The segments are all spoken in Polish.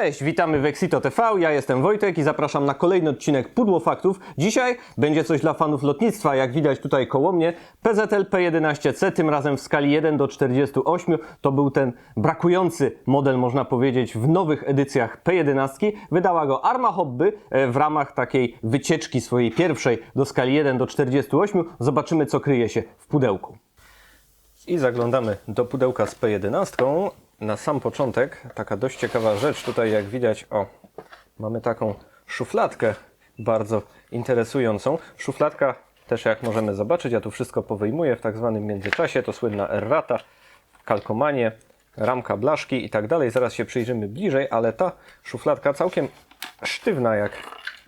Cześć, witamy w Exito TV, ja jestem Wojtek i zapraszam na kolejny odcinek Pudło Faktów. Dzisiaj będzie coś dla fanów lotnictwa, jak widać tutaj koło mnie. PZL P11C, tym razem w skali 1:48. To był ten brakujący model, można powiedzieć, w nowych edycjach P11. Wydała go Arma Hobby w ramach takiej wycieczki swojej pierwszej do skali 1:48. Zobaczymy, co kryje się w pudełku. I zaglądamy do pudełka z P11. Na sam początek taka dość ciekawa rzecz. Tutaj jak widać, mamy taką szufladkę bardzo interesującą. Szufladka też, jak możemy zobaczyć, ja tu wszystko powyjmuję w tak zwanym międzyczasie. To słynna errata, kalkomanie, ramka blaszki i tak dalej. Zaraz się przyjrzymy bliżej, ale ta szufladka całkiem sztywna, jak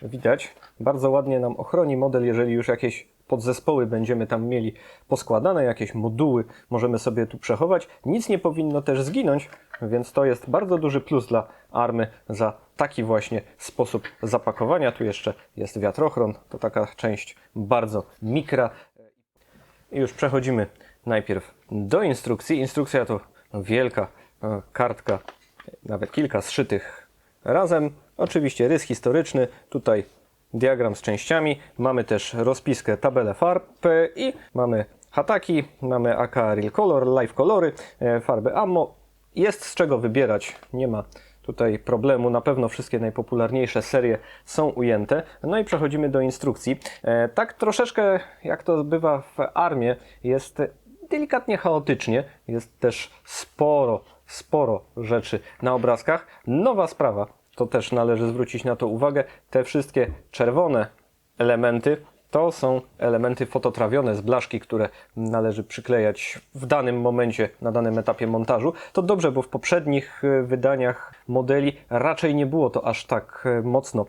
widać. Bardzo ładnie nam ochroni model, jeżeli już jakieś podzespoły będziemy tam mieli poskładane, jakieś moduły możemy sobie tu przechować. Nic nie powinno też zginąć, więc to jest bardzo duży plus dla Army za taki właśnie sposób zapakowania. Tu jeszcze jest wiatrochron, to taka część bardzo mikra. I już przechodzimy najpierw do instrukcji. Instrukcja to wielka kartka, nawet kilka zszytych razem. Oczywiście rys historyczny, tutaj diagram z częściami, mamy też rozpiskę, tabelę farb i mamy hataki, mamy AK Real Color, Live Colory, farby ammo. Jest z czego wybierać, nie ma tutaj problemu, na pewno wszystkie najpopularniejsze serie są ujęte. No i przechodzimy do instrukcji. Tak troszeczkę, jak to bywa w Armie, jest delikatnie chaotycznie, jest też sporo rzeczy na obrazkach. Nowa sprawa, to też należy zwrócić na to uwagę, te wszystkie czerwone elementy to są elementy fototrawione z blaszki, które należy przyklejać w danym momencie, na danym etapie montażu. To dobrze, bo w poprzednich wydaniach modeli raczej nie było to aż tak mocno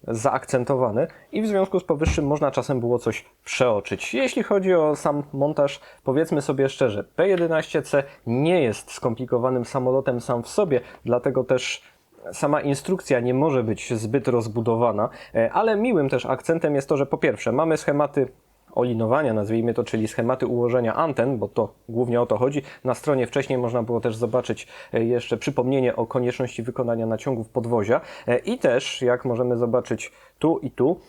zaakcentowane i w związku z powyższym można czasem było coś przeoczyć. Jeśli chodzi o sam montaż, powiedzmy sobie szczerze, P11C nie jest skomplikowanym samolotem sam w sobie, dlatego też sama instrukcja nie może być zbyt rozbudowana, ale miłym też akcentem jest to, że po pierwsze mamy schematy olinowania, nazwijmy to, czyli schematy ułożenia anten, bo to głównie o to chodzi. Na stronie wcześniej można było też zobaczyć jeszcze przypomnienie o konieczności wykonania naciągów podwozia i też, jak możemy zobaczyć tu i tu,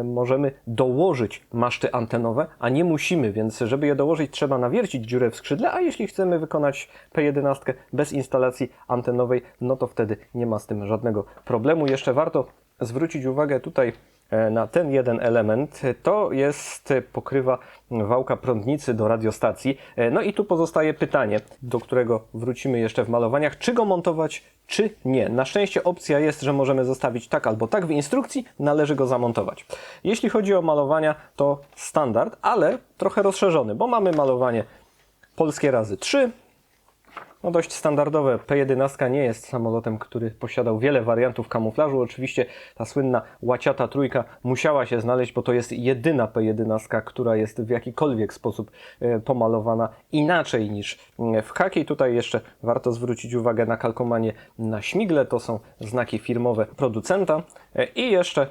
możemy dołożyć maszty antenowe, a nie musimy, więc żeby je dołożyć, trzeba nawiercić dziurę w skrzydle, a jeśli chcemy wykonać P11 bez instalacji antenowej, no to wtedy nie ma z tym żadnego problemu. Jeszcze warto zwrócić uwagę tutaj na ten jeden element, to jest pokrywa wałka prądnicy do radiostacji. No i tu pozostaje pytanie, do którego wrócimy jeszcze w malowaniach, czy go montować, czy nie. Na szczęście opcja jest, że możemy zostawić tak albo tak. W instrukcji należy go zamontować. Jeśli chodzi o malowania, to standard, ale trochę rozszerzony, bo mamy malowanie polskie razy 3. No dość standardowe. P11 nie jest samolotem, który posiadał wiele wariantów kamuflażu. Oczywiście ta słynna łaciata trójka musiała się znaleźć, bo to jest jedyna P11, która jest w jakikolwiek sposób pomalowana inaczej niż w khaki. Tutaj jeszcze warto zwrócić uwagę na kalkomanie na śmigle. To są znaki firmowe producenta. I jeszcze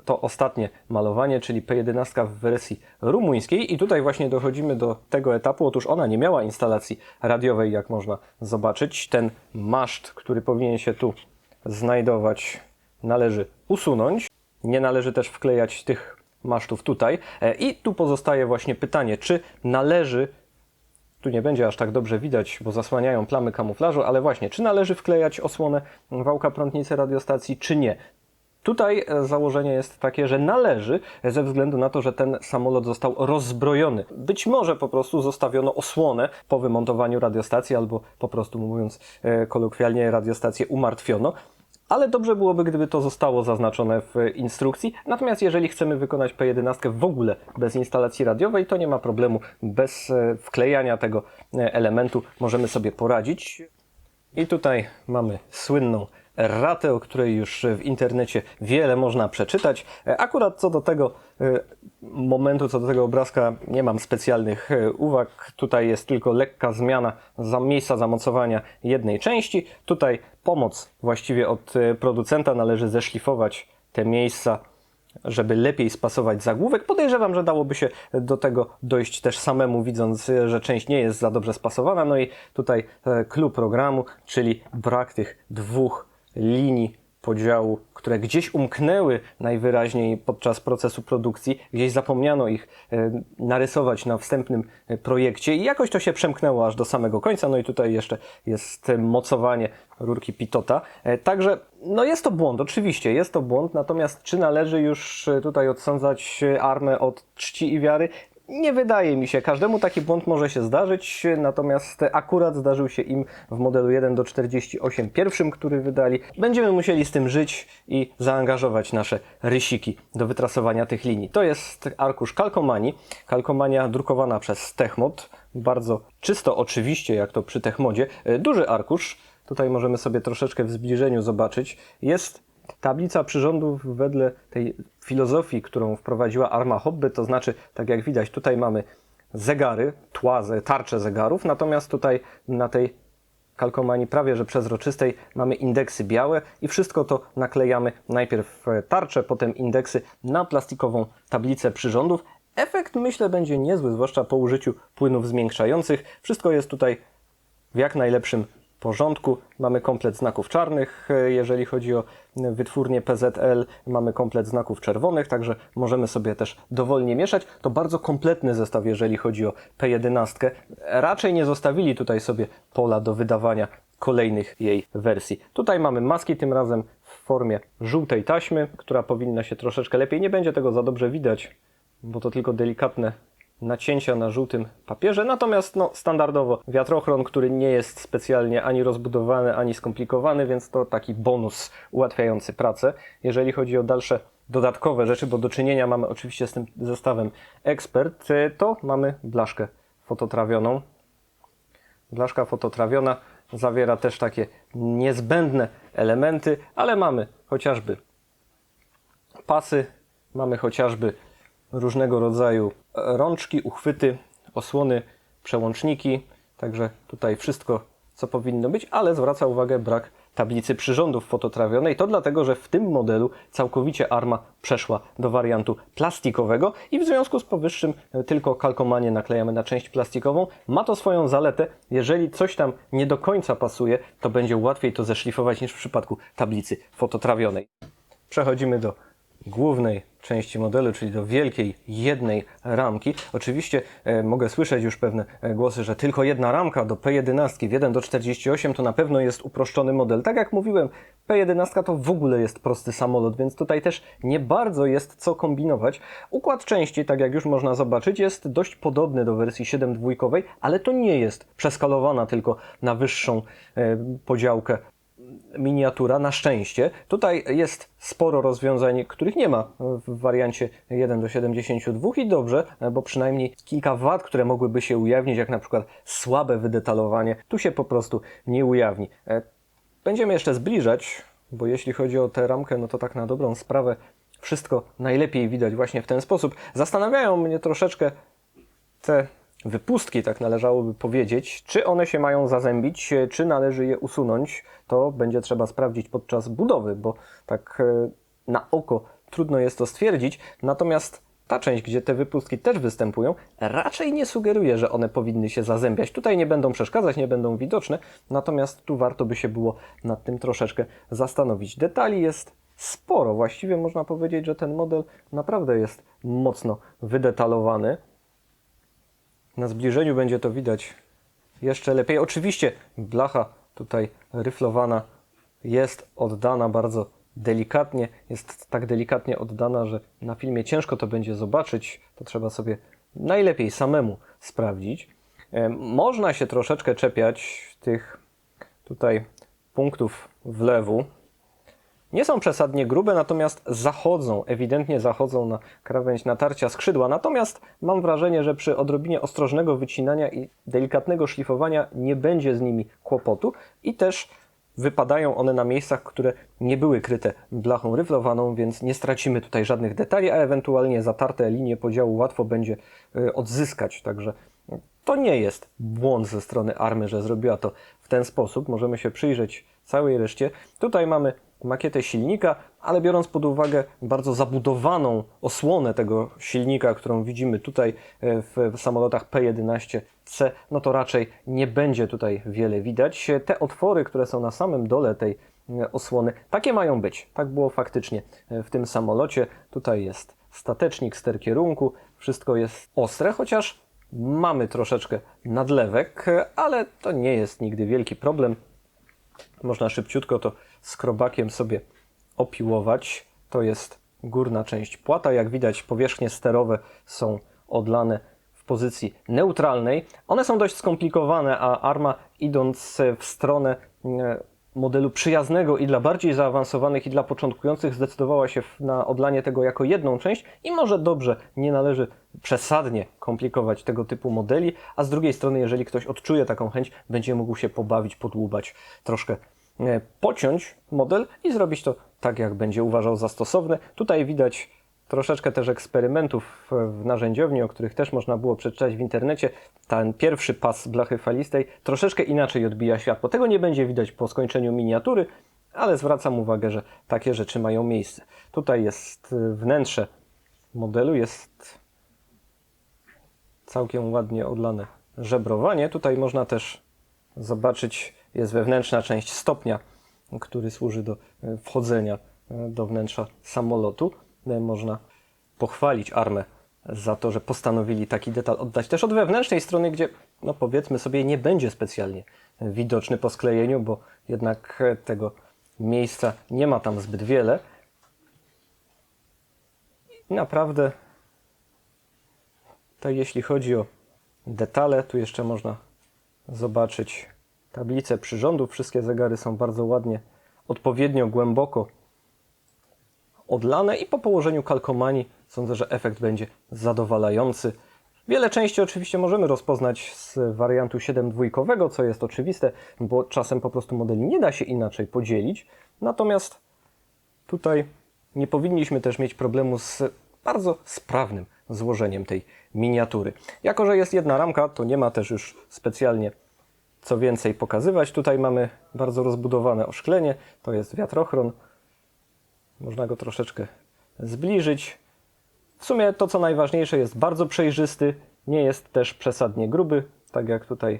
to ostatnie malowanie, czyli P11 w wersji rumuńskiej. I tutaj właśnie dochodzimy do tego etapu. Otóż ona nie miała instalacji radiowej, jak można zobaczyć. Ten maszt, który powinien się tu znajdować, należy usunąć. Nie należy też wklejać tych masztów tutaj. I tu pozostaje właśnie pytanie, czy należy, tu nie będzie aż tak dobrze widać, bo zasłaniają plamy kamuflażu, ale właśnie, czy należy wklejać osłonę wałka prądnicy radiostacji, czy nie. Tutaj założenie jest takie, że należy, ze względu na to, że ten samolot został rozzbrojony. Być może po prostu zostawiono osłonę po wymontowaniu radiostacji, albo po prostu, mówiąc kolokwialnie, radiostację umartwiono. Ale dobrze byłoby, gdyby to zostało zaznaczone w instrukcji. Natomiast jeżeli chcemy wykonać P11 w ogóle bez instalacji radiowej, to nie ma problemu. Bez wklejania tego elementu możemy sobie poradzić. I tutaj mamy słynną erratę, o której już w internecie wiele można przeczytać. Akurat co do tego momentu, co do tego obrazka nie mam specjalnych uwag. Tutaj jest tylko lekka zmiana miejsca zamocowania jednej części. Tutaj pomoc właściwie od producenta, należy zeszlifować te miejsca, żeby lepiej spasować zagłówek. Podejrzewam, że dałoby się do tego dojść też samemu, widząc, że część nie jest za dobrze spasowana. No i tutaj clue programu, czyli brak tych dwóch linii podziału, które gdzieś umknęły najwyraźniej podczas procesu produkcji, gdzieś zapomniano ich narysować na wstępnym projekcie i jakoś to się przemknęło aż do samego końca. No i tutaj jeszcze jest mocowanie rurki pitota. Także no jest to błąd, oczywiście jest to błąd, natomiast czy należy już tutaj odsądzać Armę od czci i wiary? Nie wydaje mi się. Każdemu taki błąd może się zdarzyć, natomiast akurat zdarzył się im w modelu 1:48 pierwszym, który wydali. Będziemy musieli z tym żyć i zaangażować nasze rysiki do wytrasowania tych linii. To jest arkusz kalkomanii. Kalkomania drukowana przez Techmod. Bardzo czysto oczywiście, jak to przy Techmodzie. Duży arkusz. Tutaj możemy sobie troszeczkę w zbliżeniu zobaczyć. Jest tablica przyrządów wedle tej filozofii, którą wprowadziła Arma Hobby, to znaczy, tak jak widać, tutaj mamy zegary, tarcze zegarów, natomiast tutaj na tej kalkomanii prawie że przezroczystej mamy indeksy białe i wszystko to naklejamy najpierw tarcze, potem indeksy na plastikową tablicę przyrządów. Efekt, myślę, będzie niezły, zwłaszcza po użyciu płynów zmiękczających. Wszystko jest tutaj w jak najlepszym porządku. Mamy komplet znaków czarnych, jeżeli chodzi o wytwórnię PZL, mamy komplet znaków czerwonych, także możemy sobie też dowolnie mieszać. To bardzo kompletny zestaw, jeżeli chodzi o P11. Raczej nie zostawili tutaj sobie pola do wydawania kolejnych jej wersji. Tutaj mamy maski, tym razem w formie żółtej taśmy, która powinna się troszeczkę lepiej. Nie będzie tego za dobrze widać, bo to tylko delikatne nacięcia na żółtym papierze, natomiast no, standardowo wiatrochron, który nie jest specjalnie ani rozbudowany, ani skomplikowany, więc to taki bonus ułatwiający pracę. Jeżeli chodzi o dalsze dodatkowe rzeczy, bo do czynienia mamy oczywiście z tym zestawem Expert, to mamy blaszkę fototrawioną. Blaszka fototrawiona zawiera też takie niezbędne elementy, ale mamy chociażby pasy, mamy chociażby różnego rodzaju rączki, uchwyty, osłony, przełączniki, także tutaj wszystko, co powinno być, ale zwraca uwagę brak tablicy przyrządów fototrawionej. To dlatego, że w tym modelu całkowicie Arma przeszła do wariantu plastikowego i w związku z powyższym tylko kalkomanię naklejamy na część plastikową. Ma to swoją zaletę, jeżeli coś tam nie do końca pasuje, to będzie łatwiej to zeszlifować niż w przypadku tablicy fototrawionej. Przechodzimy do głównej części modelu, czyli do wielkiej jednej ramki. Oczywiście mogę słyszeć już pewne głosy, że tylko jedna ramka do P11 w 1:48 to na pewno jest uproszczony model. Tak jak mówiłem, P11 to w ogóle jest prosty samolot, więc tutaj też nie bardzo jest co kombinować. Układ części, tak jak już można zobaczyć, jest dość podobny do wersji 7.2, ale to nie jest przeskalowana tylko na wyższą podziałkę miniatura, na szczęście. Tutaj jest sporo rozwiązań, których nie ma w wariancie 1:72 i dobrze, bo przynajmniej kilka wad, które mogłyby się ujawnić, jak na przykład słabe wydetalowanie, tu się po prostu nie ujawni. Będziemy jeszcze zbliżać, bo jeśli chodzi o tę ramkę, no to tak na dobrą sprawę wszystko najlepiej widać właśnie w ten sposób. Zastanawiają mnie troszeczkę te wypustki, tak należałoby powiedzieć. Czy one się mają zazębić, czy należy je usunąć, to będzie trzeba sprawdzić podczas budowy, bo tak na oko trudno jest to stwierdzić. Natomiast ta część, gdzie te wypustki też występują, raczej nie sugeruje, że one powinny się zazębiać. Tutaj nie będą przeszkadzać, nie będą widoczne, natomiast tu warto by się było nad tym troszeczkę zastanowić. Detali jest sporo. Właściwie można powiedzieć, że ten model naprawdę jest mocno wydetalowany. Na zbliżeniu będzie to widać jeszcze lepiej. Oczywiście blacha tutaj ryflowana jest oddana bardzo delikatnie. Jest tak delikatnie oddana, że na filmie ciężko to będzie zobaczyć. To trzeba sobie najlepiej samemu sprawdzić. Można się troszeczkę czepiać tych tutaj punktów wlewu. Nie są przesadnie grube, natomiast ewidentnie zachodzą na krawędź natarcia skrzydła. Natomiast mam wrażenie, że przy odrobinie ostrożnego wycinania i delikatnego szlifowania nie będzie z nimi kłopotu i też wypadają one na miejscach, które nie były kryte blachą ryflowaną, więc nie stracimy tutaj żadnych detali, a ewentualnie zatarte linie podziału łatwo będzie odzyskać. Także to nie jest błąd ze strony Army, że zrobiła to w ten sposób. Możemy się przyjrzeć całej reszcie. Tutaj mamy makietę silnika, ale biorąc pod uwagę bardzo zabudowaną osłonę tego silnika, którą widzimy tutaj w samolotach P11C, no to raczej nie będzie tutaj wiele widać. Te otwory, które są na samym dole tej osłony. Takie mają być. Tak było faktycznie w tym samolocie. Tutaj jest statecznik, ster kierunku. Wszystko jest ostre, chociaż mamy troszeczkę nadlewek, ale to nie jest nigdy wielki problem. Można szybciutko to skrobakiem sobie opiłować. To jest górna część płata. Jak widać, powierzchnie sterowe są odlane w pozycji neutralnej. One są dość skomplikowane, a Arma, idąc w stronę modelu przyjaznego i dla bardziej zaawansowanych i dla początkujących, zdecydowała się na odlanie tego jako jedną część i może dobrze, nie należy przesadnie komplikować tego typu modeli, a z drugiej strony, jeżeli ktoś odczuje taką chęć, będzie mógł się pobawić, podłubać, troszkę pociąć model i zrobić to tak, jak będzie uważał za stosowne. Tutaj widać troszeczkę też eksperymentów w narzędziowni, o których też można było przeczytać w internecie. Ten pierwszy pas blachy falistej troszeczkę inaczej odbija światło. Tego nie będzie widać po skończeniu miniatury, ale zwracam uwagę, że takie rzeczy mają miejsce. Tutaj jest wnętrze modelu, jest całkiem ładnie odlane żebrowanie. Tutaj można też zobaczyć, jest wewnętrzna część stopnia, który służy do wchodzenia do wnętrza samolotu. Można pochwalić Armę za to, że postanowili taki detal oddać też od wewnętrznej strony, gdzie, no powiedzmy sobie, nie będzie specjalnie widoczny po sklejeniu, bo jednak tego miejsca nie ma tam zbyt wiele. I naprawdę, tak jeśli chodzi o detale, tu jeszcze można zobaczyć tablicę przyrządów. Wszystkie zegary są bardzo ładnie, odpowiednio głęboko odlane i po położeniu kalkomanii sądzę, że efekt będzie zadowalający. Wiele części oczywiście możemy rozpoznać z wariantu 7-dwójkowego, co jest oczywiste, bo czasem po prostu modeli nie da się inaczej podzielić. Natomiast tutaj nie powinniśmy też mieć problemu z bardzo sprawnym złożeniem tej miniatury. Jako że jest jedna ramka, to nie ma też już specjalnie co więcej pokazywać. Tutaj mamy bardzo rozbudowane oszklenie, to jest wiatrochron. Można go troszeczkę zbliżyć. W sumie to, co najważniejsze, jest bardzo przejrzysty, nie jest też przesadnie gruby, tak jak tutaj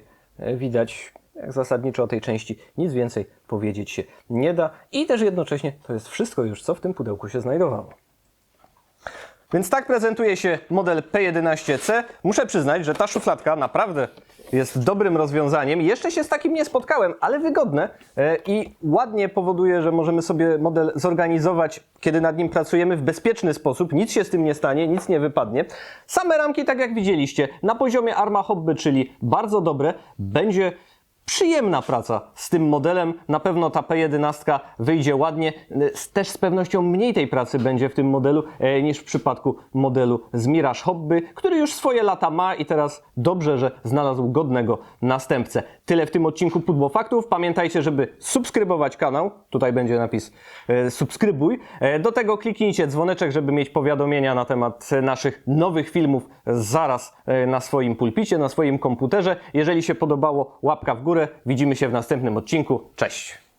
widać. Jak zasadniczo o tej części nic więcej powiedzieć się nie da. I też jednocześnie to jest wszystko już, co w tym pudełku się znajdowało. Więc tak prezentuje się model P11C. Muszę przyznać, że ta szufladka naprawdę jest dobrym rozwiązaniem. Jeszcze się z takim nie spotkałem, ale wygodne i ładnie powoduje, że możemy sobie model zorganizować, kiedy nad nim pracujemy, w bezpieczny sposób. Nic się z tym nie stanie, nic nie wypadnie. Same ramki, tak jak widzieliście, na poziomie Arma Hobby, czyli bardzo dobre, będzie przyjemna praca z tym modelem. Na pewno ta P11 wyjdzie ładnie. Też z pewnością mniej tej pracy będzie w tym modelu niż w przypadku modelu z Mirage Hobby, który już swoje lata ma i teraz dobrze, że znalazł godnego następcę. Tyle w tym odcinku Pudło Faktów. Pamiętajcie, żeby subskrybować kanał. Tutaj będzie napis subskrybuj. Do tego kliknijcie dzwoneczek, żeby mieć powiadomienia na temat naszych nowych filmów zaraz na swoim pulpicie, na swoim komputerze. Jeżeli się podobało, łapka w górę. Widzimy się w następnym odcinku. Cześć!